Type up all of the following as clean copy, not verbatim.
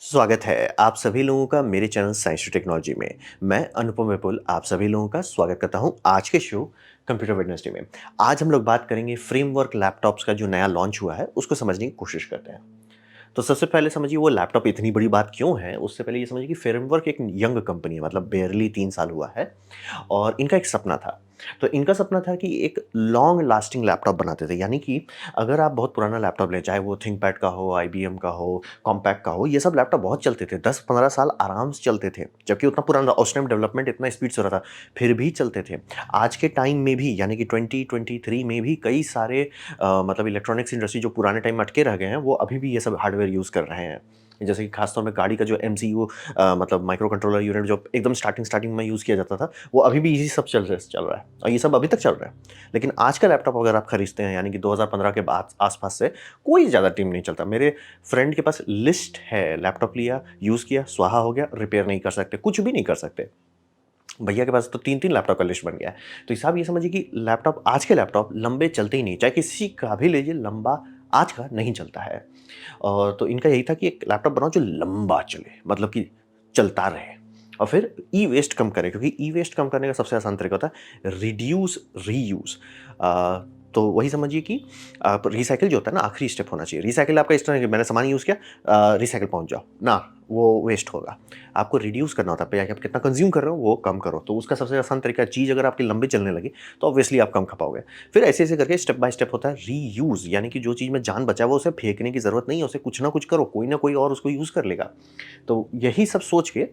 स्वागत है आप सभी लोगों का मेरे चैनल साइंस टेक्नोलॉजी में। मैं अनुपम विपुल आप सभी लोगों का स्वागत करता हूं आज के शो कंप्यूटर वेडनेसडे में। आज हम लोग बात करेंगे फ्रेमवर्क लैपटॉप्स का जो नया लॉन्च हुआ है उसको समझने की कोशिश करते हैं। तो सबसे पहले समझिए वो लैपटॉप इतनी बड़ी बात क्यों है, उससे पहले ये समझिए कि फ्रेमवर्क एक यंग कंपनी है, मतलब बेयरली 3 साल हुआ है और इनका एक सपना था। तो इनका सपना था कि एक लॉन्ग लास्टिंग लैपटॉप बनाते थे, यानी कि अगर आप बहुत पुराना लैपटॉप लें, चाहे वो थिंकपैड का हो, आईबीएम का हो, कॉम्पैक्ट का हो, ये सब लैपटॉप बहुत चलते थे, 10-15 साल आराम से चलते थे, जबकि उतना पुराना उस टाइम डेवलपमेंट इतना स्पीड से हो रहा था, फिर भी चलते थे। आज के टाइम में भी यानी कि 2023 में भी कई सारे मतलब इलेक्ट्रॉनिक्स इंडस्ट्री जो पुराने टाइम में अटके रह गए हैं, वो अभी भी ये सब हार्डवेयर यूज़ कर रहे हैं। जैसे कि खासतौर में गाड़ी का जो एमसीयू मतलब माइक्रो कंट्रोलर यूनिट जो एकदम स्टार्टिंग में यूज़ किया जाता था, वो अभी भी इसी सब चल रहा है और ये सब अभी तक चल रहा है। लेकिन आज का लैपटॉप अगर आप खरीदते हैं यानी कि 2015 के बाद आसपास से कोई ज़्यादा टीम नहीं चलता। मेरे फ्रेंड के पास लिस्ट है, लैपटॉप लिया, यूज़ किया, स्वाहा हो गया, रिपेयर नहीं कर सकते, कुछ भी नहीं कर सकते। भैया के पास तो 3-3 लैपटॉप का लिस्ट बन गया है। तो हिसाब ये समझिए कि लैपटॉप आज के लैपटॉप लंबे चलते ही नहीं, चाहे किसी का भी लीजिए लंबा आज का नहीं चलता है। और तो इनका यही था कि एक लैपटॉप बनाओ जो लंबा चले, मतलब कि चलता रहे और फिर ई वेस्ट कम करे, क्योंकि ई वेस्ट कम करने का सबसे आसान तरीका होता है रिड्यूस रीयूज। तो वही समझिए कि आप रिसाइकिल जो होता है ना, आखिरी स्टेप होना चाहिए। रिसाइकिल आपका इस तरह कि मैंने सामान यूज़ किया, रिसाइकिल पहुंच जाओ ना, वो वेस्ट होगा। आपको रिड्यूस करना होता है, आप कितना कंज्यूम कर रहे हो वो कम करो। तो उसका सबसे आसान तरीका, चीज़ अगर आपकी लंबी चलने लगी तो ऑब्वियसली आप कम खपाओगे। फिर ऐसे ऐसे करके स्टेप बाय स्टेप होता है रीयूज, यानी कि जो चीज़ में जान बचा है वो उसे फेंकने की ज़रूरत नहीं है, उसे कुछ ना कुछ करो, कोई ना कोई और उसको यूज़ कर लेगा। तो यही सब सोच के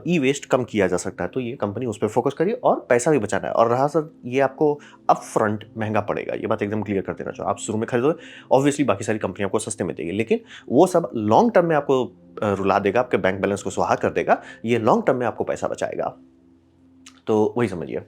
ई वेस्ट कम किया जा सकता है। तो ये कंपनी उस पर फोकस करिए और पैसा भी बचाना है। और रहा सर ये आपको अप फ्रंट महंगा पड़ेगा, ये बात एकदम क्लियर कर देना चाहो। आप शुरू में खरीदोगे, ऑब्वियसली बाकी सारी कंपनियां आपको सस्ते में देगी, लेकिन वो सब लॉन्ग टर्म में आपको रुला देगा, आपके बैंक बैलेंस को सुहा कर देगा। ये लॉन्ग टर्म में आपको पैसा बचाएगा। तो वही समझिए।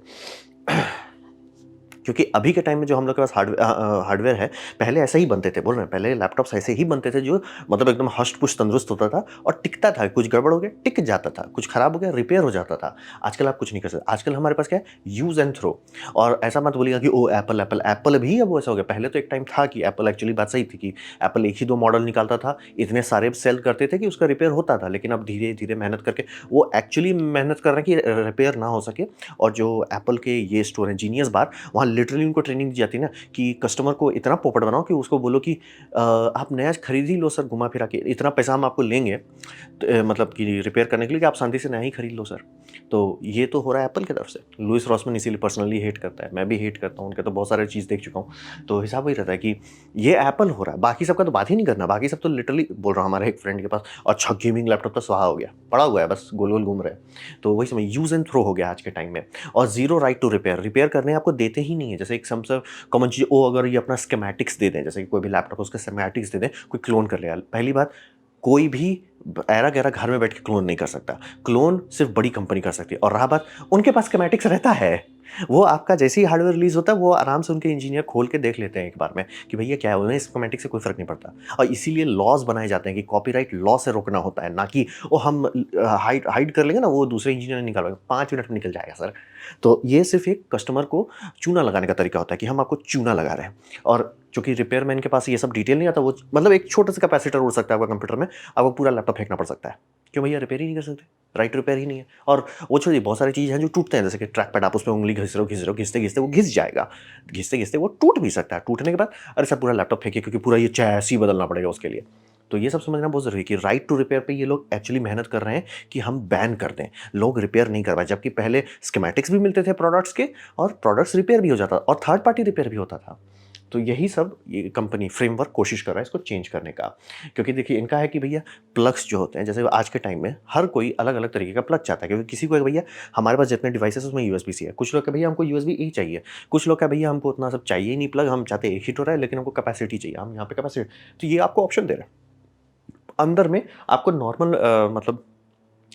क्योंकि अभी के टाइम में जो हम लोग के पास हार्डवेयर है, पहले ऐसे ही बनते थे, बोल रहे हैं पहले लैपटॉप्स ऐसे ही बनते थे, जो मतलब एकदम हष्ट-पुष्ट तंदुरुस्त होता था और टिकता था। कुछ गड़बड़ हो गया टिक जाता था, कुछ खराब हो गया रिपेयर हो जाता था। आजकल आप कुछ नहीं कर सकते। आजकल हमारे पास क्या है, यूज़ एंड थ्रो। और ऐसा मत बोलिएगा कि ओह एप्पल एप्पल एप्पल भी अब वैसा हो गया। पहले तो एक टाइम था कि एप्पल, एक्चुअली बात सही थी कि एप्पल एक ही 2 मॉडल निकालता था, इतने सारे सेल करते थे कि उसका रिपेयर होता था। लेकिन अब धीरे-धीरे मेहनत करके वो एक्चुअली मेहनत कर रहे हैं कि रिपेयर ना हो सके। और जो एप्पल के ये स्टोर हैं जीनियस बार, वहाँ लिटरली उनको ट्रेनिंग दी जाती है ना कि कस्टमर को इतना पोपट बनाओ कि उसको बोलो कि आप नया खरीद ही लो सर, घुमा फिरा के इतना पैसा हम आपको लेंगे तो, मतलब कि रिपेयर करने के लिए, कि आप शांति से नया ही खरीद लो सर। तो ये तो हो रहा है एप्पल की तरफ से। लुइस रॉसमैन इसीलिए पर्सनली हेट करता है, मैं भी हेट करता हूँ, उनके तो बहुत सारे चीज़ देख चुका हूँ। तो हिसाब वही रहता है कि ये एप्पल हो रहा है, बाकी सबका तो बात ही नहीं करना। बाकी सब तो लिटरली बोल रहा हूँ, हमारे एक फ्रेंड के पास अच्छा गेमिंग लैपटॉप तो स्वाहा हो गया, पड़ा हुआ है बस गोल गोल घूम रहे हैं। तो वही समय यूज़ एंड थ्रो हो गया आज के टाइम में। और zero right to repair, repair करने आपको देते ही नहीं है। जैसे एक सबसे कॉमन चीज़, ओ अगर ये अपना स्कीमेटिक्स दे दें, जैसे कि कोई भी लैपटॉप उसके स्कीमेटिक्स दे दें, कोई क्लोन कर लेगा। पहली बात, कोई भी ऐरा गैरा घर में बैठ के क्लोन नहीं कर सकता। क्लोन सिर्फ बड़ी कंपनी कर सकती है। और रहा बात, उनके पास स्कीमेटिक्स रहता है, वो आपका जैसे ही हार्डवेयर रिलीज होता है वो आराम से उनके इंजीनियर खोल के देख लेते हैं एक बार में कि भैया क्या है, उन्हें स्कीमेटिक से कोई फर्क नहीं पड़ता। और इसीलिए लॉज बनाए जाते हैं कि कॉपीराइट लॉ से रोकना होता है, ना कि वो हम हाइड हाइड कर लेंगे ना, वो दूसरे इंजीनियर निकाल लेंगे, 5 मिनट में निकल जाएगा सर। तो ये सिर्फ एक कस्टमर को चूना लगाने का तरीका होता है कि हम आपको चूना लगा रहे हैं। और चूंकि रिपेयरमैन के पास ये सब डिटेल नहीं आता, वो मतलब एक छोटा सा कैपेसिटर उड़ सकता है आपका कंप्यूटर में, आपको पूरा लैपटॉप फेंकना पड़ सकता है। क्यों भैया, रिपेयर ही नहीं कर सकते, राइट रिपेयर ही नहीं है। और वो छोड़िए, बहुत सारी चीज़ हैं जो टूटते हैं, जैसे कि ट्रैक पैड, आप उसमें उंगली घिस रहे हो, घिसते घिसते वो घिस जाएगा, घिसते घिसते वो टूट भी सकता है। टूटने के बाद अरे सर पूरा लैपटॉप फेंकिए, क्योंकि पूरा ये चैसी बदलना पड़ेगा उसके लिए। तो ये सब समझना बहुत ज़रूरी है कि राइट टू रिपेयर पे ये लोग एक्चुअली मेहनत कर रहे हैं कि हम बैन कर दें, लोग रिपेयर नहीं करवाएं। जबकि पहले स्कीमेटिक्स भी मिलते थे प्रोडक्ट्स के, और प्रोडक्ट्स रिपेयर भी हो जाता और थर्ड पार्टी रिपेयर भी होता था। तो यही सब ये कंपनी फ्रेमवर्क कोशिश कर रहा है इसको चेंज करने का। क्योंकि देखिए इनका है कि भैया प्लग्स जो होते हैं, जैसे आज के टाइम में हर कोई अलग अलग तरीके का प्लग चाहता है। क्योंकि किसी को है भैया हमारे पास जितने डिवाइसेस उसमें यूएसबी सी है, कुछ लोग का भैया हमको यूएसबी ई चाहिए, कुछ लोग का भैया हमको उतना सब चाहिए ही नहीं प्लग, हम चाहते एक ही तो रहे लेकिन हमको कैपेसिटी चाहिए, हम यहाँ पे कैपेसिटी। तो ये आपको ऑप्शन दे रहे हैं। अंदर में आपको नॉर्मल मतलब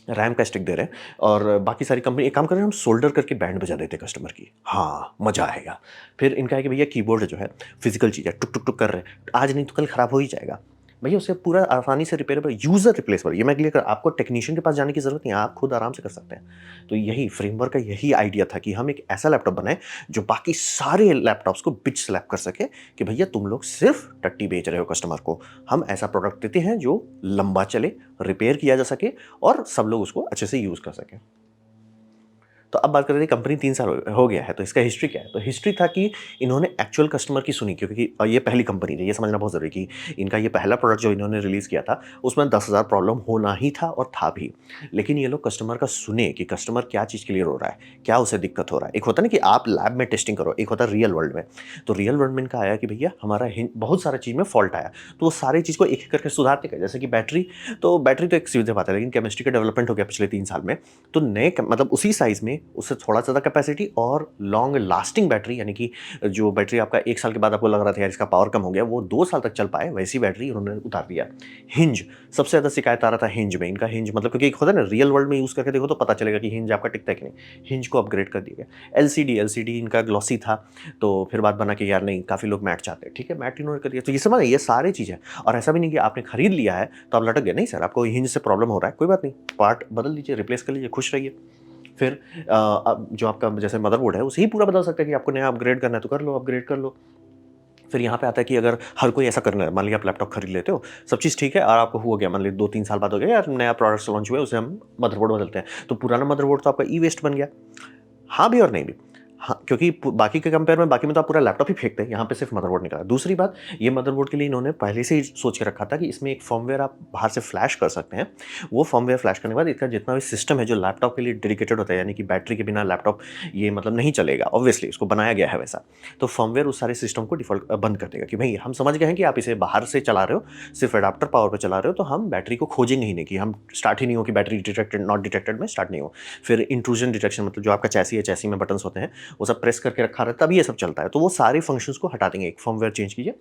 रैम का स्टिक दे रहे हैं, और बाकी सारी कंपनी एक काम कर रहे हैं, हम सोल्डर करके बैंड बजा देते हैं कस्टमर की, हाँ मजा आएगा। फिर इनका है कि भैया कीबोर्ड जो है फिजिकल चीज़ है, टुक टुक टुक कर रहे हैं, आज नहीं तो कल खराब हो ही जाएगा। भैया उसे पूरा आसानी से रिपेयरेबल, यूज़र रिप्लेसेबल। ये मैं क्लियर कर, आपको टेक्नीशियन के पास जाने की ज़रूरत नहीं है, आप खुद आराम से कर सकते हैं। तो यही फ्रेमवर्क का यही आइडिया था कि हम एक ऐसा लैपटॉप बनाएँ जो बाकी सारे लैपटॉप्स को बिच स्लैप कर सके कि भैया तुम लोग सिर्फ टट्टी बेच रहे हो कस्टमर को। हम ऐसा प्रोडक्ट देते हैं जो लंबा चले, रिपेयर किया जा सके और सब लोग उसको अच्छे से यूज़ कर सकें। तो अब बात करते हैं, कंपनी 3 साल हो गया है, तो इसका हिस्ट्री क्या है? तो हिस्ट्री था कि इन्होंने एक्चुअल कस्टमर की सुनी, क्योंकि ये पहली कंपनी थी, ये समझना बहुत ज़रूरी है कि इनका ये पहला प्रोडक्ट जो इन्होंने रिलीज़ किया था, उसमें 10,000 प्रॉब्लम होना ही था और था भी। लेकिन ये लोग कस्टमर का सुने कि कस्टमर क्या चीज़ के लिए रो रहा है, क्या उसे दिक्कत हो रहा है। एक होता है ना कि आप लैब में टेस्टिंग करो, एक होता है रियल वर्ल्ड में। तो रियल वर्ल्ड में इनका आया कि भैया हमारा बहुत सारा चीज़ में फॉल्ट आया, तो वो सारी चीज़ को एक-एक करके सुधारते गए। जैसे कि बैटरी तो एक सीधी बात है, लेकिन केमिस्ट्री का डेवलपमेंट हो गया पिछले 3 साल में, तो नए मतलब उसी साइज़ में उससे थोड़ा ज़्यादा कैपेसिटी और लॉन्ग लास्टिंग बैटरी, यानी कि जो बैटरी आपका 1 साल के बाद आपको लग रहा था यार इसका पावर कम हो गया, वो 2 साल तक चल पाए, वैसी बैटरी उन्होंने उतार दिया। हिंज, सबसे ज़्यादा शिकायत आ रहा था हिंज में। इनका हिंज मतलब, क्योंकि एक होता है ना रियल वर्ल्ड में यूज़ करके देखो तो पता चलेगा कि हिंज आपका टिकता है कि नहीं। हिंज को अपग्रेड कर दिया गया। एलसीडी इनका ग्लॉसी था, तो फिर बात बना कि यार नहीं, काफ़ी लोग मैट चाहते हैं, ठीक है, मैट इन्होंने कर दिया। तो ये समझ, ये सारी चीज़ें, और ऐसा भी नहीं कि आपने खरीद लिया है तो आप लटक गए, नहीं सर, आपको हिंज से प्रॉब्लम हो रहा है, कोई बात नहीं, पार्ट बदल लीजिए, रिप्लेस कर लीजिए, खुश रहिए। फिर अब जो आपका जैसे मदरबोर्ड है उसे ही पूरा बदल सकते हैं कि आपको नया अपग्रेड करना है तो कर लो, अपग्रेड कर लो। फिर यहाँ पे आता है कि अगर हर कोई ऐसा करना है, मान लीजिए आप लैपटॉप खरीद लेते हो, सब चीज़ ठीक है और आपको हो गया, मान लीजिए 2-3 साल बाद हो गया यार, नया प्रोडक्ट्स लॉन्च हुए, उसे हम मदरबोर्ड बदलते हैं, तो पुराना मदरबोर्ड तो आपका ई वेस्ट बन गया। हाँ भी और नहीं भी। हाँ, क्योंकि बाकी के कंपेयर में, बाकी में तो आप पूरा लैपटॉप ही फेंकते हैं, यहाँ पे सिर्फ मदरबोर्ड निकला। दूसरी बात, ये मदरबोर्ड के लिए इन्होंने पहले से ही सोच के रखा था कि इसमें एक फर्मवेयर आप बाहर से फ्लैश कर सकते हैं। वो फर्मवेयर फ्लैश करने के बाद इसका जितना भी सिस्टम है जो लैपटॉप के लिए डेडिकेटेड होता है, यानी कि बैटरी के बिना लैपटॉप ये मतलब नहीं चलेगा, ऑब्वियसली उसको बनाया गया है वैसा। तो फर्मवेयर उस सारे सिस्टम को डिफ़ॉल्ट बंद कर देगा कि भई हम समझ गए हैं कि आप इसे बाहर से चला रहे हो, सिर्फ एडाप्टर पावर पे चला रहे हो, तो हम बैटरी को खोजेंगे ही नहीं, कि हम स्टार्ट ही नहीं हो कि बैटरी डिटेक्टेड नॉट डिटेक्टेड में स्टार्ट नहीं हो। फिर इंट्रूजन डिटेक्शन, मतलब जो आपका चैसी है, चैसी में बटन्स होते हैं, वो सब प्रेस करके रखा रहता है, तभी ये सब चलता है। तो वो सारे फंक्शंस को हटा देंगे, एक फर्मवेयर चेंज कीजिए,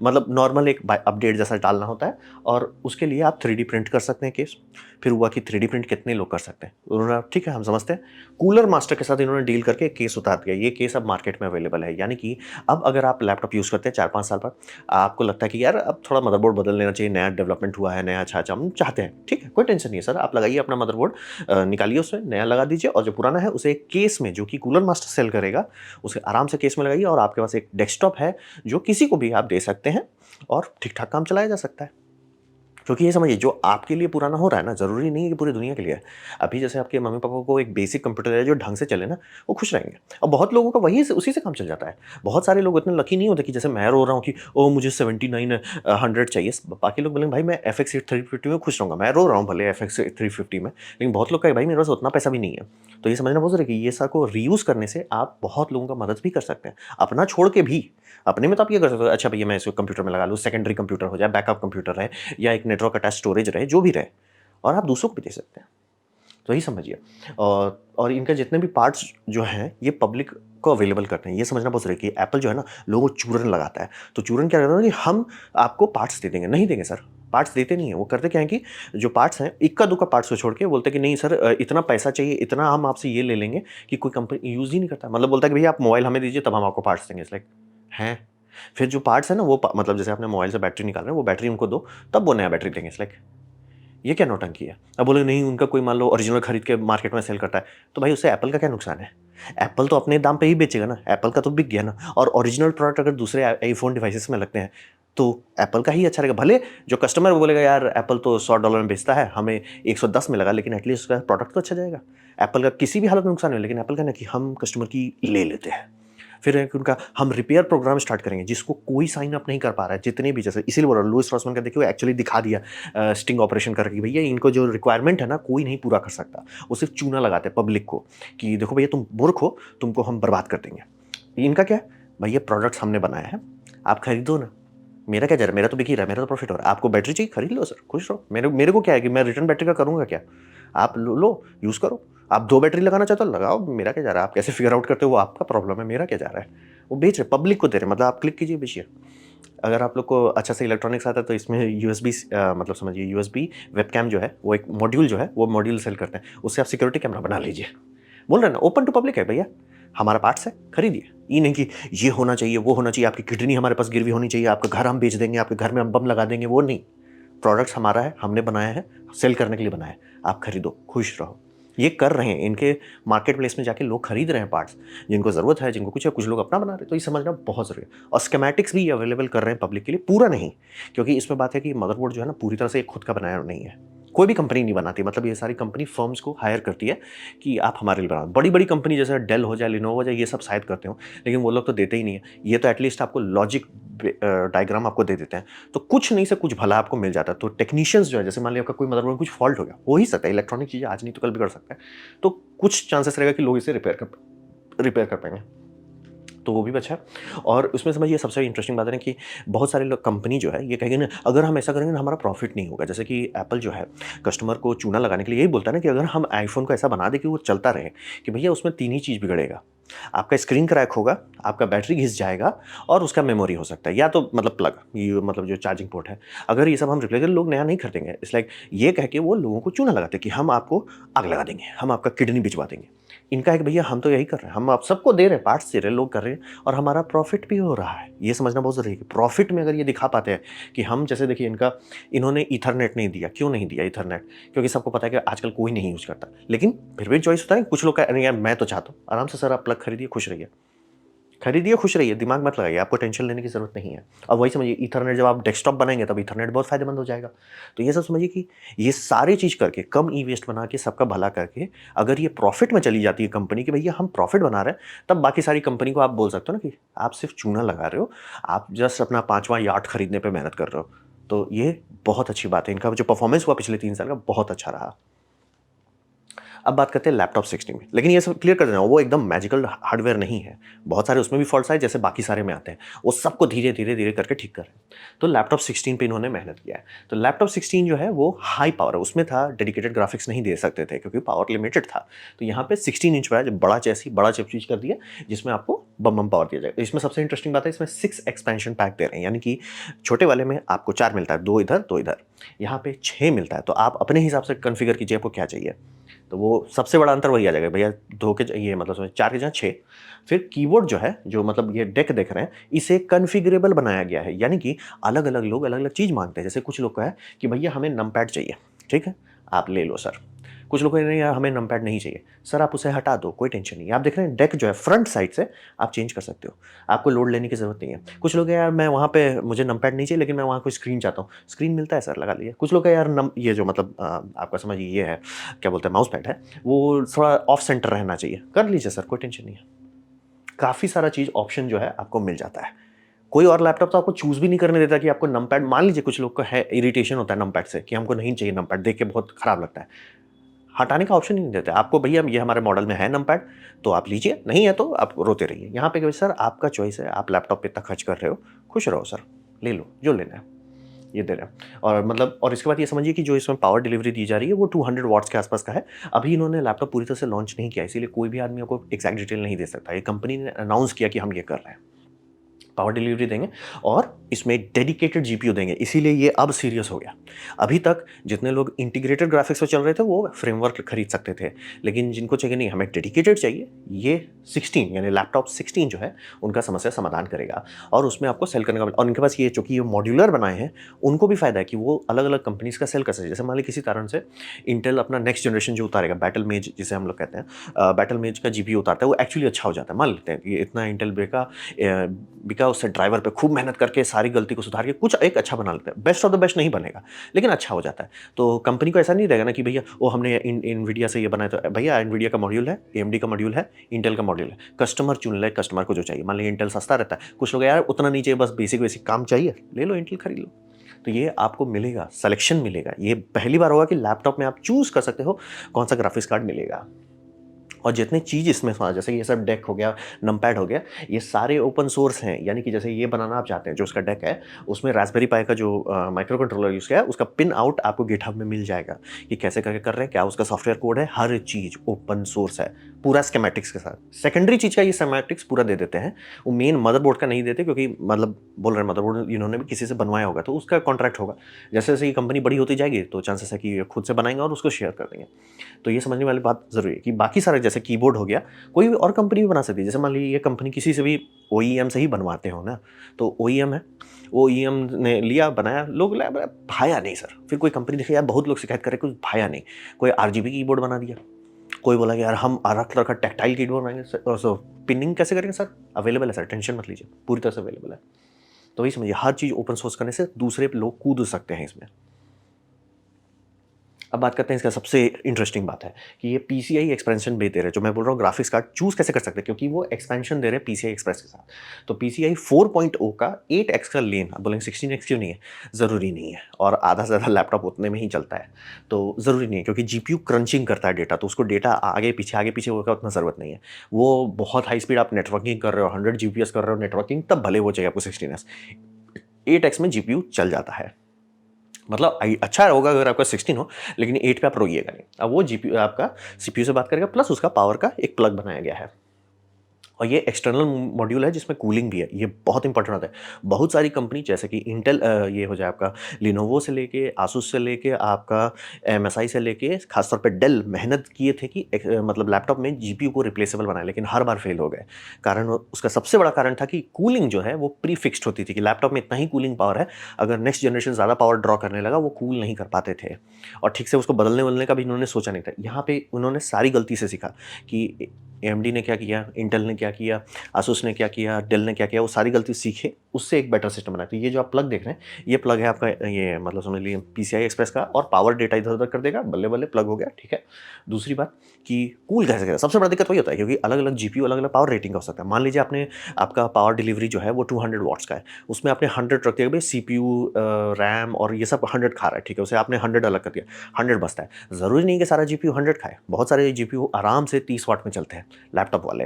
मतलब नॉर्मल एक अपडेट जैसा डालना होता है, और उसके लिए आप 3D प्रिंट कर सकते हैं केस। फिर हुआ कि 3D प्रिंट कितने लोग कर सकते हैं, उन्होंने ठीक है हम समझते हैं, कूलर मास्टर के साथ इन्होंने डील करके एक केस उतार दिया। ये केस अब मार्केट में अवेलेबल है, यानी कि अब अगर आप लैपटॉप यूज़ करते हैं 4-5 साल बाद, आपको लगता है कि यार अब थोड़ा मदरबोर्ड बदल लेना चाहिए, नया डेवलपमेंट हुआ है, नया अच्छा हम चाहते हैं, ठीक है, कोई टेंशन नहीं है सर, आप लगाइए अपना मदरबोर्ड, निकालिए उसमें नया लगा दीजिए, और जो पुराना है उसे एक केस में, जो कि कूलर मास्टर सेल करेगा, उसे आराम से केस में लगाइए, और आपके पास एक डेस्कटॉप है जो किसी को भी आप दे सकते हैं और ठीक-ठाक काम चलाया जा सकता है। क्योंकि ये समझिए, जो आपके लिए पुराना हो रहा है ना, ज़रूरी नहीं है कि पूरी दुनिया के लिए है। अभी जैसे आपके मम्मी-पापा को एक बेसिक कंप्यूटर है जो ढंग से चले ना, वो खुश रहेंगे, और बहुत लोगों का वही से उसी से काम चल जाता है। बहुत सारे लोग इतने लकी नहीं होते कि जैसे मैं रो रहा हूँ कि ओह मुझे 79 100 चाहिए। बाकी लोग बोलेंगे भाई मैं एफएक्स 350 में खुश रहूँगा। मैं रो रहा हूँ भले एफएक्स 350 में, लेकिन बहुत लोग का है भाई मेरे पास उतना पैसा भी नहीं है। तो ये समझना बहुत ज़रूरी है कि ये सब को रीयूज़ करने से आप बहुत लोगों का मदद भी कर सकते हैं। अपना छोड़ के भी, अपने में तो आप ये कर सकते हो, अच्छा भैया मैं इसको कंप्यूटर में लगा लूँ, सेकेंडरी कंप्यूटर हो जाए, बैकअप कंप्यूटर रहे, या एक नेटवर्क अटैच स्टोरेज रहे, जो भी रहे, और आप दूसरों को भी दे सकते हैं। तो यही समझिए। और इनके जितने भी पार्ट्स जो हैं, ये पब्लिक को अवेलेबल करते हैं। ये समझना बहुत ज़रूरी है कि एप्पल जो है ना, लोगों को चूरन लगाता है। तो चूरन क्या करता है कि हम आपको पार्ट्स दे देंगे, नहीं देंगे सर, पार्ट्स देते नहीं हैं। वो करते क्या है कि जो पार्ट्स हैं, इक्का-दुक्का पार्ट्स को छोड़ के बोलते हैं कि नहीं सर, इतना पैसा चाहिए, इतना हम आपसे ये ले लेंगे, कि कोई कंपनी यूज़ ही नहीं करता। मतलब बोलता है कि भैया आप मोबाइल हमें दीजिए तब हम आपको पार्ट्स देंगे। इट्स लाइक हैं? फिर जो पार्ट्स हैं ना, वो मतलब जैसे आपने मोबाइल से बैटरी निकाल रहे हैं, वो बैटरी उनको दो, तब वो नया बैटरी देंगे। इट्स लाइक ये क्या नौटंकी है? अब बोले नहीं, उनका कोई मान लो ओरिजिनल खरीद के मार्केट में सेल करता है, तो भाई उससे एप्पल का क्या नुकसान है? एप्पल तो अपने दाम पे ही बेचेगा ना, एप्पल का तो बिक गया ना। और ओरिजिनल प्रोडक्ट अगर दूसरे आईफ़ोन डिवाइसेस में लगते हैं, तो एप्पल का ही अच्छा रहेगा। भले जो कस्टमर वो बोलेगा यार एप्पल तो $100 में बेचता है, हमें 110 में लगा, लेकिन एटलीस्ट उसका प्रोडक्ट तो अच्छा जाएगा। एप्पल का किसी भी हालत में नुकसान नहीं, लेकिन एप्पल का ना कि हम कस्टमर की ले लेते हैं। फिर एक उनका हम रिपेयर प्रोग्राम स्टार्ट करेंगे, जिसको कोई साइन अप नहीं कर पा रहा है, जितने भी, जैसे इसीलिए बोल रहा हूँ, लुईस रॉसमैन का देखिए वो एक्चुअली दिखा दिया स्टिंग ऑपरेशन करके, भैया इनको जो रिक्वायरमेंट है ना, कोई नहीं पूरा कर सकता। वो सिर्फ चूना लगाते हैं पब्लिक को कि देखो भैया तुम मूर्ख हो, तुमको हम बर्बाद कर देंगे। इनका क्या है, भैया प्रोडक्ट्स हमने बनाया है, आप खरीदो ना, मेरा क्या जा रहा है, मेरा तो बिक ही रहा है, मेरा तो प्रॉफिट हो रहा है। आपको बैटरी चाहिए, खरीद लो सर, खुश रहो। मेरे को क्या है कि मैं रिटर्न बैटरी का करूँगा क्या? आप लो, यूज़ करो। आप 2 बैटरी लगाना चाहते हो लगाओ, मेरा क्या जा रहा है? आप कैसे फिगर आउट करते हो वो आपका प्रॉब्लम है, मेरा क्या जा रहा है? वो बेच रहे, पब्लिक को दे रहे हैं, मतलब आप क्लिक कीजिए, बेचिए। अगर आप लोग को अच्छा से इलेक्ट्रॉनिक्स आता है तो इसमें यूएसबी मतलब समझिए यूएसबी वेबकैम जो है, वो एक मॉड्यूल जो है, वो मॉड्यूल सेल करते हैं। उससे आप सिक्योरिटी कैमरा बना लीजिए। बोल रहे हैं ना, ओपन टू पब्लिक है भैया, हमारा पार्ट्स है, खरीदिए। ये नहीं कि ये होना चाहिए, वो होना चाहिए, आपकी किडनी हमारे पास गिरवी होनी चाहिए, आपका घर हम बेच देंगे, आपके घर में हम बम लगा देंगे, वो नहीं। प्रोडक्ट्स हमारा है, हमने बनाया है, सेल करने के लिए बनाया है, आप खरीदो, खुश रहो। ये कर रहे हैं, इनके मार्केट प्लेस में जाके लोग खरीद रहे हैं पार्ट्स, जिनको ज़रूरत है, जिनको कुछ है, कुछ लोग अपना बना रहे हैं, तो ये समझना बहुत ज़रूरी है। और स्कीमेटिक्स भी अवेलेबल कर रहे हैं पब्लिक के लिए, पूरा नहीं, क्योंकि इसमें बात है कि मदरबोर्ड जो है ना पूरी तरह से खुद का बनाया नहीं है, कोई भी कंपनी नहीं बनाती, मतलब ये सारी कंपनी फर्म्स को हायर करती है कि आप हमारे लिए बनाओ। बड़ी बड़ी कंपनी जैसे डेल हो जाए, लिनोवो हो जाए, ये सब शायद करते हो, लेकिन वो लोग तो देते ही नहीं है। ये तो एटलीस्ट आपको लॉजिक डायग्राम आपको दे देते हैं, तो कुछ नहीं से कुछ भला आपको मिल जाता है। तो टेक्नीशियंस जो है, जैसे मान लिया आपका कोई मदरबोर्ड में कुछ फॉल्ट हो गया, हो ही सकता है, इलेक्ट्रॉनिक चीज़ें आज नहीं तो कल बिगड़ सकता है, तो कुछ चांसेस रहेगा कि लोग इसे रिपेयर कर पाएंगे, तो वो भी अच्छा है। और उसमें समझिए सबसे इंटरेस्टिंग बात है ना कि बहुत सारे लोग, कंपनी जो है ये कहेंगे ना, अगर हम ऐसा करेंगे ना हमारा प्रॉफिट नहीं होगा। जैसे कि एप्पल जो है कस्टमर को चूना लगाने के लिए यही बोलता है ना कि अगर हम आईफोन को ऐसा बना दें कि वो चलता रहे, कि भैया उसमें 3 ही चीज़ बिगड़ेगा, आपका स्क्रीन क्रैक होगा, आपका बैटरी घिस जाएगा, और उसका मेमोरी हो सकता है, या तो मतलब प्लग, ये मतलब जो चार्जिंग पोर्ट है, अगर ये सब हम रिप्लेस करें, लोग नया नहीं खरीदेंगे। इट्स लाइक ये कह के वो लोगों को चूना लगाते हैं कि हम आपको आग लगा देंगे, हम आपका किडनी भिजवा देंगे। इनका है कि भैया हम तो यही कर रहे हैं, हम आप सबको दे रहे हैं, पार्ट्स दे रहे हैं, लोग कर रहे हैं, और हमारा प्रॉफिट भी हो रहा है। ये समझना बहुत ज़रूरी है कि प्रॉफिट में अगर ये दिखा पाते हैं कि हम, जैसे देखिए इन्होंने ईथरनेट नहीं दिया, क्यों नहीं दिया ईथरनेट? क्योंकि सबको पता है कि आजकल कोई नहीं यूज़ करता, लेकिन फिर भी चॉइस होता है, कुछ लोग का नहीं यार मैं तो चाहता हूँ, आराम से सर आप प्लग खरीदिए, खुश रहिए। खरीदिए, खुश रहिए, दिमाग मत लगाइए, आपको टेंशन लेने की ज़रूरत नहीं है। अब वही समझिए, ईथरनेट जब आप डेस्कटॉप बनाएँगे तब ईथरनेट बहुत फ़ायदेमंद हो जाएगा। तो ये सब समझिए कि ये सारी चीज़ करके, कम ई-वेस्ट बना के, सबका भला करके, अगर ये प्रॉफ़िट में चली जाती है कंपनी कि भैया हम प्रॉफ़िट बना रहे हैं, तब बाकी सारी कंपनी को आप बोल सकते हो ना कि आप सिर्फ़ चूना लगा रहे हो, आप जस्ट अपना 5वाँ यार्ड खरीदने पे मेहनत कर रहे हो। तो ये बहुत अच्छी बात है, इनका जो परफ़ॉर्मेंस हुआ पिछले 3 साल का बहुत अच्छा रहा। अब बात करते हैं लैपटॉप 16 में, लेकिन ये सब क्लियर कर देना, वो एकदम मैजिकल हार्डवेयर नहीं है। बहुत सारे उसमें भी फॉल्ट्स आए, जैसे बाकी सारे में आते हैं। वो सबको धीरे-धीरे करके ठीक कर रहे हैं। तो लैपटॉप 16 पे इन्होंने मेहनत किया है। तो लैपटॉप 16 जो है वो हाई पावर है, उसमें था डेडिकेटेड ग्राफिक्स नहीं दे सकते थे क्योंकि पावर लिमिटेड था। तो यहाँ पे 16 इंच का है, जो बड़ा चैसी, बड़ा चिप चीज़ कर दिया, जिसमें आपको बम पावर दिया जाएगा। इसमें सबसे इंटरेस्टिंग बात है, इसमें 6 एक्सपेंशन पैक दे रहे हैं, यानी कि छोटे वाले में आपको 4 मिलता है, 2 इधर, 2 इधर। यहाँ पे 6 मिलता है, तो आप अपने हिसाब से कॉन्फ़िगर कीजिए आपको क्या चाहिए। तो वो सबसे बड़ा अंतर वही आ जाएगा भैया, 2 के ये मतलब समझ 4 के जगह 6। फिर कीबोर्ड जो है, जो मतलब ये डेक देख रहे हैं, इसे कॉन्फ़िगरेबल बनाया गया है, यानी कि अलग-अलग लोग अलग-अलग चीज़ माँगते हैं। जैसे कुछ लोग का है कि भैया हमें नमपैड चाहिए, ठीक है? आप ले लो सर। कुछ लोग कह रहे हैं यार हमें नमपैड नहीं चाहिए, सर आप उसे हटा दो, कोई टेंशन नहीं है। आप देख रहे हैं डेक जो है फ्रंट साइड से आप चेंज कर सकते हो, आपको लोड लेने की ज़रूरत नहीं है। कुछ लोग हैं यार मैं वहाँ पे मुझे नमपैड नहीं चाहिए, लेकिन मैं वहाँ कोई स्क्रीन चाहता हूँ, स्क्रीन मिलता है सर लगा लीजिए। कुछ लोग हैं यार ये जो मतलब आपका समझिए ये है, क्या बोलते हैं, माउस पैड है, वो थोड़ा ऑफ सेंटर रहना चाहिए, कर लीजिए सर, कोई टेंशन नहीं है। काफ़ी सारा चीज़ ऑप्शन जो है आपको मिल जाता है। कोई और लैपटॉप तो आपको चूज़ भी नहीं करने देता कि आपको नमपैड, मान लीजिए कुछ लोग को है इरिटेशन होता है नमपैड से कि हमको नहीं चाहिए नमपैड, देख के बहुत खराब लगता है। हटाने का ऑप्शन ही नहीं देते आपको, भैया ये हमारे मॉडल में है नमपैड, तो आप लीजिए, नहीं है तो आप रोते रहिए। यहाँ पे सर आपका चॉइस है, आप लैपटॉप पे इतना खर्च कर रहे हो, खुश रहो सर, ले लो जो लेना है, ये दे रहे हैं। और मतलब, और इसके बाद ये समझिए कि जो इसमें पावर डिलीवरी दी जा रही है वो 200 वॉट्स के आसपास का है। अभी इन्होंने लैपटॉप पूरी तरह से लॉन्च नहीं किया, इसीलिए कोई भी आदमी आपको एग्जैक्ट डिटेल नहीं दे सकता। ये कंपनी ने अनाउंस किया कि हम ये कर रहे हैं, पावर डिलीवरी देंगे और इसमें डेडिकेटेड जीपीयू देंगे, इसीलिए ये अब सीरियस हो गया। अभी तक जितने लोग इंटीग्रेटेड ग्राफिक्स पे चल रहे थे वो फ्रेमवर्क खरीद सकते थे, लेकिन जिनको चाहिए नहीं, हमें डेडिकेटेड चाहिए, ये 16 यानी लैपटॉप 16 जो है उनका समस्या समाधान करेगा और उसमें आपको सेल करने का। और इनके पास ये, चूंकि ये मॉड्यूलर बनाए हैं, उनको भी फायदा है कि वो अलग अलग कंपनीज का सेल कर सकते। जैसे मान ली किसी कारण से इंटेल अपना नेक्स्ट जनरेशन जो उतारेगा, बैटल मेज जिसे हम लोग कहते हैं, बैटल मेज का जीपीयू उतारता है, वो एक्चुअली अच्छा हो जाता है। मान लेते हैं कि इतना इंटेल बिका उससे ड्राइवर पे खूब मेहनत करके सारी गलती को सुधार के कुछ एक अच्छा बना लेते हैं। बेस्ट ऑफ द बेस्ट नहीं बनेगा, लेकिन अच्छा हो जाता है। तो कंपनी को ऐसा नहीं रहेगा ना कि भैया वो हमने एनवीडिया से ये बनाया, तो भैया एनवीडिया का मॉड्यूल है, एएमडी का मॉड्यूल है, इंटेल का मॉड्यूल है, कस्टमर चुन ले, कस्टमर को जो चाहिए। मान लीजिए इंटेल सस्ता रहता है, कुछ लोग यार उतना नहीं चाहिए, बस बेसिक बेसिक काम चाहिए, ले लो इंटेल खरीद लो। तो ये आपको मिलेगा, सिलेक्शन मिलेगा। ये पहली बार होगा कि लैपटॉप में आप चूज कर सकते हो कौन सा ग्राफिक्स कार्ड मिलेगा। और जितनी चीज़ इसमें जैसे ये सब डेक हो गया, नमपैड हो गया, ये सारे ओपन सोर्स हैं। यानी कि जैसे ये बनाना आप चाहते हैं, जो उसका डेक है, उसमें रास्पबेरी पाई का जो माइक्रो कंट्रोलर यूज़ किया है, उसका पिन आउट आपको गिटहब में मिल जाएगा कि कैसे करके कर रहे हैं, क्या उसका सॉफ्टवेयर कोड है, हर चीज़ ओपन सोर्स है। पूरा स्कीमेटिक्स के साथ। सेकेंडरी चीज़ का ये स्कीमेटिक्स पूरा दे देते हैं, वो मेन मदरबोर्ड का नहीं देते, क्योंकि मतलब बोल रहे हैं मदरबोर्ड इन्होंने भी किसी से बनवाया होगा तो उसका कॉन्ट्रैक्ट होगा। जैसे जैसे ये कंपनी बड़ी होती जाएगी तो चांसेस है कि ये खुद से बनाएंगे और उसको शेयर कर देंगे। तो ये समझने वाली बात ज़रूरी है कि बाकी सारे जैसे कीबोर्ड हो गया, कोई भी और कंपनी भी बना सकती है। जैसे मान लीजिए ये कंपनी किसी से भी OEM से ही बनवाते हो ना, तो OEM है, OEM ने लिया बनाया, लोग भाया नहीं सर। फिर कोई कंपनी देखे यार बहुत लोग शिकायत करे कुछ भाया नहीं, कोई RGB कीबोर्ड बना दिया, कोई बोला कि यार हम अलग कलर का टैक्टाइल कीबोर्ड बनाएंगे, सो पिनिंग कैसे करेंगे सर? अवेलेबल है सर, टेंशन मत लीजिए, पूरी तरह से अवेलेबल है। तो वही समझिए, हर चीज़ ओपन सोर्स करने से दूसरे लोग कूद सकते हैं इसमें। अब बात करते हैं इसका सबसे इंटरेस्टिंग बात है कि ये PCI एक्सपेंशन भी दे रहे हैं। जो मैं बोल रहा हूँ ग्राफिक्स कार्ड चूज़ कैसे कर सकते हैं, क्योंकि वो एक्सपेंशन दे रहे हैं PCI एक्सप्रेस के साथ। तो PCI 4.0 का 8x का लेन, अब बोलेंगे 16x क्यों नहीं है, ज़रूरी नहीं है, और आधा से ज़्यादा लैपटॉप उतने में ही चलता है, तो ज़रूरी नहीं है, क्योंकि GPU क्रंचिंग करता है डेटा, तो उसको डेटा आगे पीछे होगा उतना ज़रूरत नहीं है। वो बहुत हाई स्पीड आप नेटवर्किंग कर रहे हो, 100 GPS कर रहे हो नेटवर्किंग, तब भले वो चाहिए आपको 16x। 8x में GPU चल जाता है, मतलब अच्छा होगा अगर आपका 16 हो, लेकिन 8 पे आप रोइएगा नहीं। अब वो GPU आपका CPU से बात करेगा, प्लस उसका पावर का एक प्लग बनाया गया है, और ये एक्सटर्नल मॉड्यूल है जिसमें कूलिंग भी है। ये बहुत इंपॉर्टेंट होता है। बहुत सारी कंपनी जैसे कि इंटेल, ये हो जाए आपका लिनोवो से लेके, आसूस से लेके, आपका MSI से लेके, खासतौर पे डेल मेहनत किए थे कि मतलब लैपटॉप में GPU को रिप्लेसेबल बनाए, लेकिन हर बार फेल हो गए। कारण उसका सबसे बड़ा कारण था कि कूलिंग जो है वो प्री फिक्स्ड होती थी, कि लैपटॉप में इतना ही कूलिंग पावर है, अगर नेक्स्ट जनरेशन ज़्यादा पावर ड्रॉ करने लगा वो कूल नहीं कर पाते थे, और ठीक से उसको बदलने वदलने का भी इन्होंने सोचा नहीं था। यहाँ पे उन्होंने सारी गलती से सीखा कि AMD ने क्या किया, इंटेल ने क्या किया, आसूस ने क्या किया, डेल ने क्या किया, वो सारी गलती सीखे, उससे एक बेटर सिस्टम बनाया। तो ये जो आप प्लग देख रहे हैं, ये प्लग है आपका, ये मतलब समझ लीजिए PCI एक्सप्रेस का, और पावर डेटा इधर उधर कर देगा, बल्ले बल्ले प्लग हो गया, ठीक है। दूसरी बात कि कूल कैसे करें, सबसे बड़ा दिक्कत वही होता है, क्योंकि अलग अलग GPU अलग अलग पावर रेटिंग का हो सकता है। मान लीजिए आपने, आपका पावर डिलीवरी जो है वो 200 वॉट्स का है, उसमें आपने 100 रख दिया भाई, CPU रैम और ये सब 100 खा रहा है, ठीक है, उसे आपने 100 अलग कर दिया, 100 बचता है। ज़रूरी नहीं कि सारा GPU 100 खाए, बहुत सारे GPU आराम से 30 वाट में चलते हैं लैपटॉप वाले।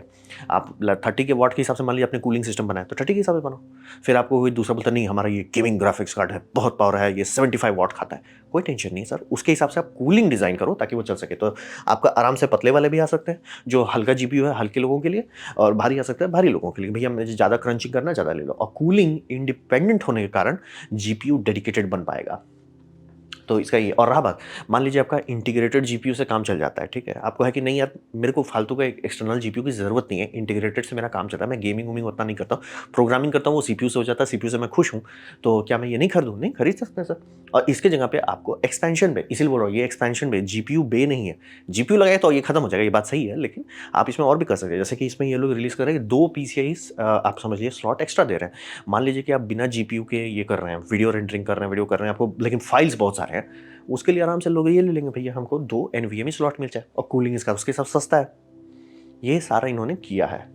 आप 30 के वाट के हिसाब से मान लीजिए आपने कूलिंग सिस्टम बनाया, तो 30 के हिसाब से बनाओ। फिर आपको कोई दूसरा बोलता नहीं हमारा ये गेमिंग ग्राफिक्स कार्ड है, बहुत पावर है, ये 75 वाट खाता है, कोई टेंशन नहीं सर, उसके हिसाब से आप कूलिंग डिज़ाइन करो ताकि वो चल सके। तो आपका आराम से पतले वाले भी आ सकते हैं, जो हल्का GPU है हल्के लोगों के लिए, और भारी आ सकता है भारी लोगों के लिए, भैया मुझे ज़्यादा क्रंचिंग करना, ज़्यादा ले लो। और कूलिंग इंडिपेंडेंट होने के कारण GPU डेडिकेटेड बन पाएगा। तो इसका ये, और रहा बात, मान लीजिए आपका इंटीग्रेटेड GPU से काम चल जाता है, ठीक है, आपको है कि नहीं यार मेरे को फालतू का एक एक्सटर्नल GPU की ज़रूरत नहीं है, इंटीग्रेटेड से मेरा काम चलता है, मैं गेमिंग वूमिंग उतना नहीं करता हूँ, प्रोग्रामिंग करता हूँ वो CPU से हो जाता है, CPU से मैं खुश हूँ, तो क्या मैं ये नहीं खरीदूँ? नहीं, खरीद सकते हैं सर। और इसके जगह पे आपको एक्सपेंशन बे, इसीलिए बोल रहा हूँ ये एक्सपेंशन बे, GPU बे नहीं है। GPU लगाए तो ये खत्म हो जाएगा, ये बात सही है, लेकिन आप इसमें और भी कर सकते हैं। जैसे कि इसमें ये लोग रिलीज़ कर रहे हैं 2 PCI आप समझ लीजिए स्लॉट एक्स्ट्रा दे रहे हैं। मान लीजिए कि आप बिना GPU के ये कर रहे हैं, वीडियो रेंडरिंग कर रहे हैं, वीडियो कर रहे हैं आपको, लेकिन फाइल्स बहुत सारे हैं, उसके लिए आराम से लोग ये ले लेंगे, भैया हमको 2 NVMe स्लॉट मिल जाए, और कूलिंग इसका उसके साथ सस्ता है। ये सारा इन्होंने किया है,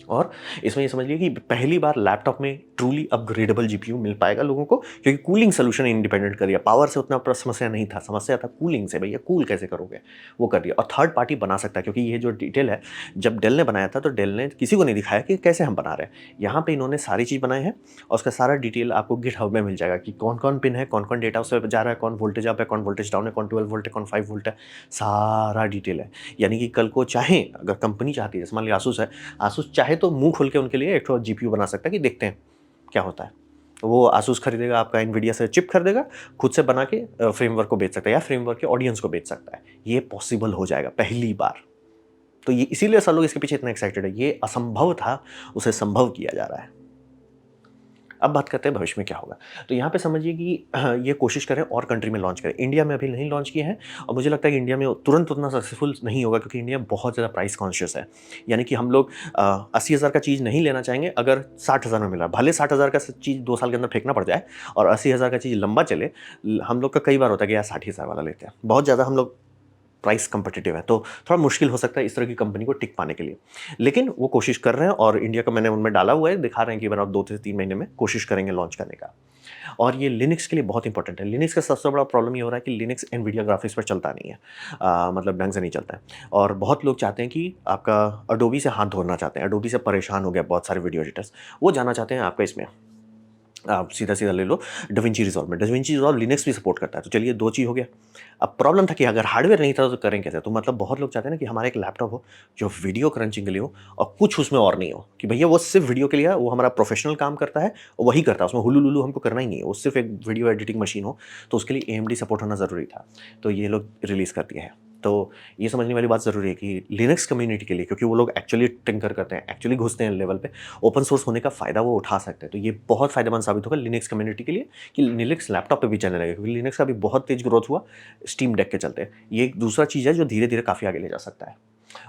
और इसमें ये समझ लीजिए कि पहली बार लैपटॉप में ट्रूली अपग्रेडेबल GPU मिल पाएगा लोगों को, क्योंकि कूलिंग सोल्यूशन इंडिपेंडेंट कर दिया। पावर से उतना समस्या नहीं था, समस्या था कूलिंग से, भैया कूल कैसे करोगे, वो कर दिया। और थर्ड पार्टी बना सकता है, क्योंकि ये जो डिटेल है, जब डेल ने बनाया था तो डेल ने किसी को नहीं दिखाया कि कैसे हम बना रहे हैं। यहाँ पे इन्होंने सारी चीज़ बनाए हैं, और उसका सारा डिटेल आपको गिटहब में मिल जाएगा कि कौन कौन पिन है, कौन कौन डेटा उससे जा रहा है, कौन वोल्टेज अप है, कौन वोल्टेज डाउन है, कौन 12 वोल्ट है, कौन 5 वोल्ट है, सारा डिटेल है। यानी कि कल को चाहे अगर कंपनी चाहती है, जैसे मान लिया आसूस है, आसूस चाहे तो मुंह खोल के उनके लिए एक GPU बना सकता है कि देखते हैं क्या होता है। वो आसूस खरीदेगा, आपका NVIDIA से चिप खरीदेगा, खुद से बना के फ्रेमवर्क को बेच सकता है, या फ्रेमवर्क के ऑडियंस को बेच सकता है। ये पॉसिबल हो जाएगा पहली बार। तो ये इसीलिए सब लोग इसके पीछे इतना एक्साइटेड है। ये असंभव था, उसे संभव किया जा रहा है। अब बात करते हैं भविष्य में क्या होगा। तो यहाँ पे समझिए कि ये कोशिश करें और कंट्री में लॉन्च करें। इंडिया में अभी नहीं लॉन्च किए हैं, और मुझे लगता है कि इंडिया में तुरंत उतना सक्सेसफुल नहीं होगा, क्योंकि इंडिया बहुत ज़्यादा प्राइस कॉन्शियस है। यानी कि हम लोग 80,000 का चीज़ नहीं लेना चाहेंगे अगर 60,000 में मिला, भले 60,000 का चीज़ 2 साल के अंदर फेंकना पड़ जाए, और 80,000 का चीज़ लंबा चले। हम लोग का कई बार होता है कि यार 60,000 वाला लेते हैं, बहुत ज़्यादा हम लोग प्राइस कंपटिटिव है, तो थोड़ा मुश्किल हो सकता है इस तरह की कंपनी को टिक पाने के लिए। लेकिन वो कोशिश कर रहे हैं, और इंडिया का मैंने उनमें डाला हुआ है, दिखा रहे हैं कि बनाओ 2 से 3 महीने में कोशिश करेंगे लॉन्च करने का। और ये लिनक्स के लिए बहुत इंपॉर्टेंट है। लिनक्स का सबसे बड़ा प्रॉब्लम ये हो रहा है कि लिनक्स NVIDIA ग्राफिक्स पर चलता नहीं है, मतलब ढंग से नहीं चलता है। और बहुत लोग चाहते हैं कि आपका अडोबी से हाथ धोना चाहते हैं, अडोबी से परेशान हो गया बहुत सारे वीडियो एडिटर्स, वो जाना चाहते हैं आपका इसमें आप सीधा-सीधा ले लो डाविंची रिज़ॉल्व में। डाविंची रिज़ॉल्व लिनक्स भी सपोर्ट करता है, तो चलिए 2 चीज़ हो गया। अब प्रॉब्लम था कि अगर हार्डवेयर नहीं था तो करें कैसे? तो मतलब बहुत लोग चाहते हैं ना कि हमारा एक लैपटॉप हो, जो वीडियो क्रंचिंग के लिए हो और कुछ उसमें और नहीं हो, कि भैया वो सिर्फ़ वीडियो के लिए है, वो हमारा प्रोफ़ेशनल काम करता है, और वही करता है, उसमें हुलू-लुलू हमको करना ही नहीं है, वो सिर्फ़ एक वीडियो एडिटिंग मशीन हो, तो उसके लिए एएमडी सपोर्ट होना ज़रूरी था। तो ये लोग रिलीज़ कर दिए हैं। तो ये समझने वाली बात ज़रूरी है कि लिनक्स कम्युनिटी के लिए, क्योंकि वो लोग एक्चुअली टिंकर करते हैं, एक्चुअली घुसते हैं लेवल पे, ओपन सोर्स होने का फ़ायदा वो उठा सकते हैं। तो ये बहुत फ़ायदेमंद साबित होगा लिनक्स कम्युनिटी के लिए कि लिनक्स लैपटॉप पे भी चलने लगेगा, क्योंकि लिनक्स का अभी बहुत तेज़ ग्रोथ हुआ स्टीम डेक के चलते। ये एक दूसरा चीज़ है जो धीरे-धीरे काफ़ी आगे ले जा सकता है।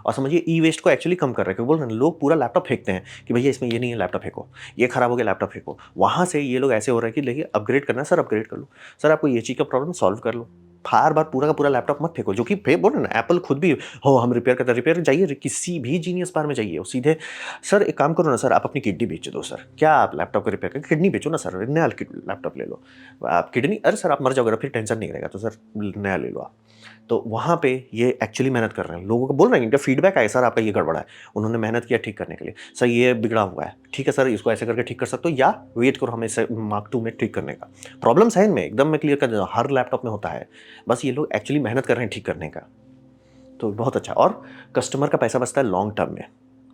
और समझिए ई-वेस्ट को एक्चुअली कम कर रहा है, क्योंकि बोल रहे हैं लोग पूरा लैपटॉप फेंकते हैं कि भैया इसमें ये नहीं है, लैपटॉप फेंको, ये खराब हो गया, लैपटॉप फेंको। वहाँ से ये लोग ऐसे हो रहे हैं कि देखिए अपग्रेड करना है सर, अपग्रेड कर लो। सर आपको ये चीज़ का प्रॉब्लम सॉल्व कर लो। बार-बार पूरा का पूरा लैपटॉप मत फेंको, जो कि बोल रहे हैं ना एप्पल खुद भी हो हम रिपेयर करते हैं, रिपेयर जाइए किसी भी जीनियस बार में जाइए, वो सीधे सर एक काम करो ना सर, आप अपनी किडनी बेच दो सर, क्या आप लैपटॉप को रिपेयर करें, किडनी बेचो ना सर, नया लैपटॉप ले लो। आप किडनी, अरे सर आप मर जाओगे, फिर टेंशन नहीं रहेगा, तो सर नया ले लो आप। तो वहाँ पे ये एक्चुअली मेहनत कर रहे हैं, लोगों को बोल रहे हैं, इनका फीडबैक आया सर आपका ये गड़बड़ा है, उन्होंने मेहनत किया ठीक करने के लिए, सर ये बिगड़ा हुआ है, ठीक है सर इसको ऐसे करके ठीक कर सकते हो, या वेट करो हमें इसे मार्क 2 में ठीक करने का। प्रॉब्लम्स है इनमें, एकदम मैं क्लियर कर देता हूँ, हर लैपटॉप में होता है, बस ये लोग एक्चुअली मेहनत कर रहे हैं ठीक करने का। तो बहुत अच्छा, और कस्टमर का पैसा बचता है लॉन्ग टर्म में।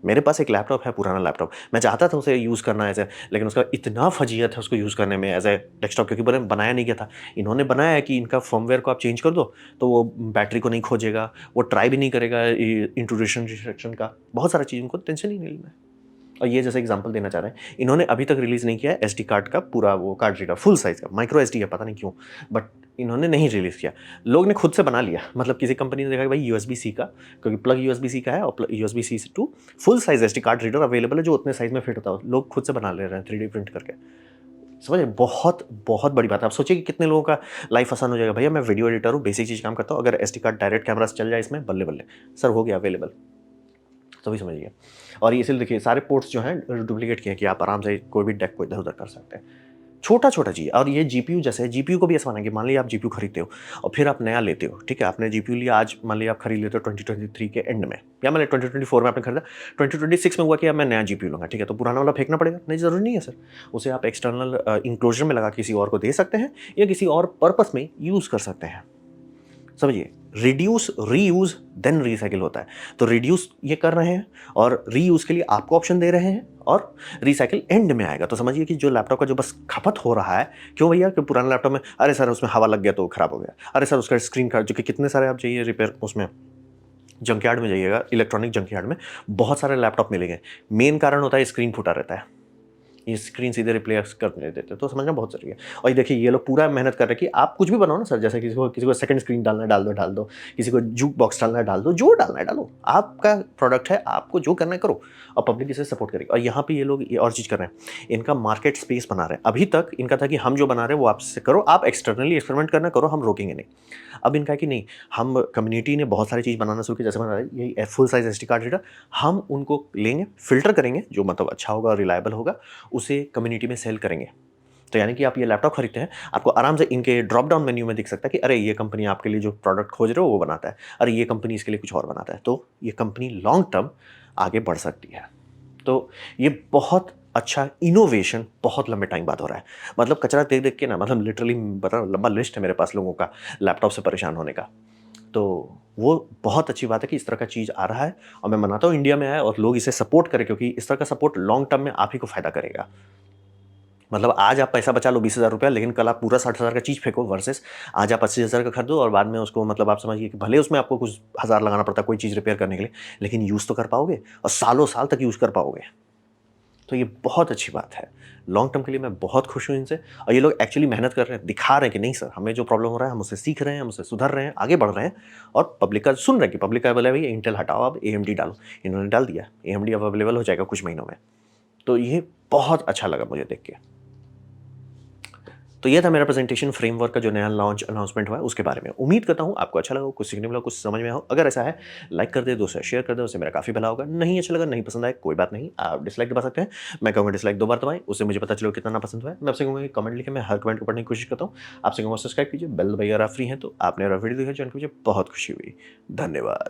मेरे पास एक लैपटॉप है, पुराना लैपटॉप, मैं चाहता था उसे यूज़ करना ऐसे, लेकिन उसका इतना फजीयत है उसको यूज़ करने में एज़ ए डेस्कटॉप, क्योंकि बनाया नहीं गया था। इन्होंने बनाया है कि इनका फर्मवेयर को आप चेंज कर दो, तो वो बैटरी को नहीं खोजेगा, वो ट्राई भी नहीं करेगा इंट्रोडक्शन रिस्ट्रिक्शन का, बहुत सारा चीज़ उनको टेंशन ही नहीं लेना है। और ये जैसे एग्जांपल देना चाह रहे हैं, इन्होंने अभी तक रिलीज़ नहीं किया है एसडी कार्ड का पूरा वो कार्ड रीडर फुल साइज़ का, माइक्रो एसडी है पता नहीं क्यों, बट इन्होंने नहीं रिलीज़ किया। लोग ने खुद से बना लिया, मतलब किसी कंपनी ने देखा कि भाई यूएसबी सी का, क्योंकि प्लग यूएसबी सी का है और USB C to full size SD card reader available है जो उतने साइज़ में फिट होता हो, लोग खुद से बना ले रहे हैं 3D प्रिंट करके। समझ रहे? बहुत बहुत बड़ी बात है। आप सोचिए कि कितने लोगों का लाइफ आसान हो जाएगा। भैया मैं वीडियो एडिटर हूँ, बेसिक चीज़ काम करता हूँ, अगर एसडी कार्ड डायरेक्ट कैमरा से चल जाए इसमें, बल्ले-बल्ले। सर हो गया अवेलेबल। तभी समझिए। और ये इसीलिए देखिए सारे पोर्ट्स जो हैं डुप्लीकेट किए हैं कि आप आराम से कोई भी डेक को इधर-उधर कर सकते हैं। छोटा-छोटा चीज़, और ये जीपीयू जैसे है, जीपीयू को भी ऐसा बनाएँगे, मान लीजिए आप जीपीयू खरीदते हो और फिर आप नया लेते हो, ठीक है? आपने जीपीयू लिया आज, मान लीजिए आप खरीद लेते हो 2023 के एंड में, या मान लीजिए 2024 में आपने खरीदा, 2026 में हुआ कि अब मैं नया जीपीयू लूँगा, ठीक है? तो पुराना वाला फेंकना पड़ेगा? नहीं, ज़रूरी नहीं है सर। उसे आप एक्सटर्नल एन्क्लोज़र में लगा किसी और को दे सकते हैं या किसी और पर्पस में यूज़ कर सकते हैं। समझिए, रिड्यूस, रीयूज़, देन रीसाइकिल होता है। तो रिड्यूस ये कर रहे हैं और रीयूज़ के लिए आपको ऑप्शन दे रहे हैं, और रिसाइकिल एंड में आएगा। तो समझिए कि जो लैपटॉप का जो बस खपत हो रहा है, क्यों भैया? कि पुराने लैपटॉप में अरे सर उसमें हवा लग गया तो खराब हो गया। अरे सर उसका स्क्रीन कार्ड, जो कि कितने सारे आप जाइए रिपेयर उसमें जंकयार्ड में जाइएगा, इलेक्ट्रॉनिक जंकयार्ड में बहुत सारे लैपटॉप मिलेंगे। मेन कारण होता है स्क्रीन फूटा रहता है। ये स्क्रीन सीधे रिप्लेस कर देते हैं, तो समझना बहुत ज़रूरी है। और ये देखिए ये लोग पूरा मेहनत कर रहे हैं कि आप कुछ भी बनाओ ना सर, जैसे किसी को सेकंड स्क्रीन डालना है डाल दो, किसी को जूक बॉक्स डालना है डाल दो, जो डालना है डालो। आपका प्रोडक्ट है, आपको जो करना है करो, और पब्लिक इसे सपोर्ट करेगी। और यहाँ पे ये लोग ये और चीज़ कर रहे हैं, इनका मार्केट स्पेस बना रहे हैं। अभी तक इनका था कि हम जो बना रहे हैं वो आपसे करो, आप एक्सटर्नली एक्सपेरिमेंट करना करो, हम रोकेंगे नहीं। अब इनका है कि नहीं, हम कम्युनिटी ने बहुत सारी चीज़ बनाना शुरू की, जैसे बना रहे हैं ये full size SD card reader, हम उनको लेंगे, फ़िल्टर करेंगे, जो मतलब अच्छा होगा और रिलायबल होगा, उसे कम्युनिटी में सेल करेंगे। तो यानी कि आप ये लैपटॉप खरीदते हैं, आपको आराम से इनके ड्रॉप डाउन मेन्यू में दिख सकता है कि अरे ये कंपनी आपके लिए जो प्रोडक्ट खोज रहे हो वो बनाता है, अरे ये कंपनी इसके लिए कुछ और बनाता है। तो ये कंपनी लॉन्ग टर्म आगे बढ़ सकती है। तो ये बहुत अच्छा इनोवेशन बहुत लंबे टाइम बाद हो रहा है। मतलब कचरा देख-देख के ना, मतलब लिटरली बड़ा लंबा लिस्ट है मेरे पास लोगों का लैपटॉप से परेशान होने का। तो वो बहुत अच्छी बात है कि इस तरह का चीज़ आ रहा है, और मैं मनाता हूँ इंडिया में आए और लोग इसे सपोर्ट करें, क्योंकि इस तरह का सपोर्ट लॉन्ग टर्म में आप ही को फ़ायदा करेगा। मतलब आज आप पैसा बचा लो ₹20,000, लेकिन कल आप पूरा 60,000 का चीज़ फेंको, वर्सेस आज आप 80,000 का खरीदो और बाद में उसको, मतलब आप समझिए कि भले उसमें आपको कुछ हज़ार लगाना पड़ता है कोई चीज़ रिपेयर करने के लिए, लेकिन यूज़ तो कर पाओगे और सालों साल तक यूज़ कर पाओगे। तो ये बहुत अच्छी बात है। लॉन्ग टर्म के लिए मैं बहुत खुश हूँ इनसे, और ये लोग एक्चुअली मेहनत कर रहे हैं, दिखा रहे हैं कि नहीं सर, हमें जो प्रॉब्लम हो रहा है हम उससे सीख रहे हैं, हम उससे सुधर रहे हैं, आगे बढ़ रहे हैं, और पब्लिक का सुन रहे हैं कि पब्लिक का बोला भैया इंटेल हटाओ, अब एएमडी डालो। इन्होंने डाल दिया, एएमडी अब अवेलेबल हो जाएगा कुछ महीनों में। तो ये बहुत अच्छा लगा मुझे देख के। तो ये था मेरा प्रेजेंटेशन फ्रेमवर्क का जो नया लॉन्च अनाउंसमेंट हुआ है उसके बारे में। उम्मीद करता हूँ आपको अच्छा लगा, कुछ सीखने मिला, कुछ समझ में आया हो। अगर ऐसा है, लाइक कर दे, दोस्तों शेयर कर दे, उससे मेरा काफ़ी भला होगा। नहीं अच्छा लगा, नहीं पसंद आया, कोई बात नहीं, आप डिसलाइक दबा सकते हैं। मैं कहूँगा डिसलाइक 2 बार दबाएँ, उससे मुझे पता चलेगा कितना नापसंद हुआ है। मैं आपसे कहूँगा कि कमेंट लिखें, मैं हर कमेंट को पढ़ने की कोशिश करता हूँ। आपसे कहूँगा सब्सक्राइब कीजिए, बेल दबाइए, अगर आप फ्री हैं तो। आपने मेरा वीडियो देखा, जान के मुझे बहुत खुशी हुई। धन्यवाद।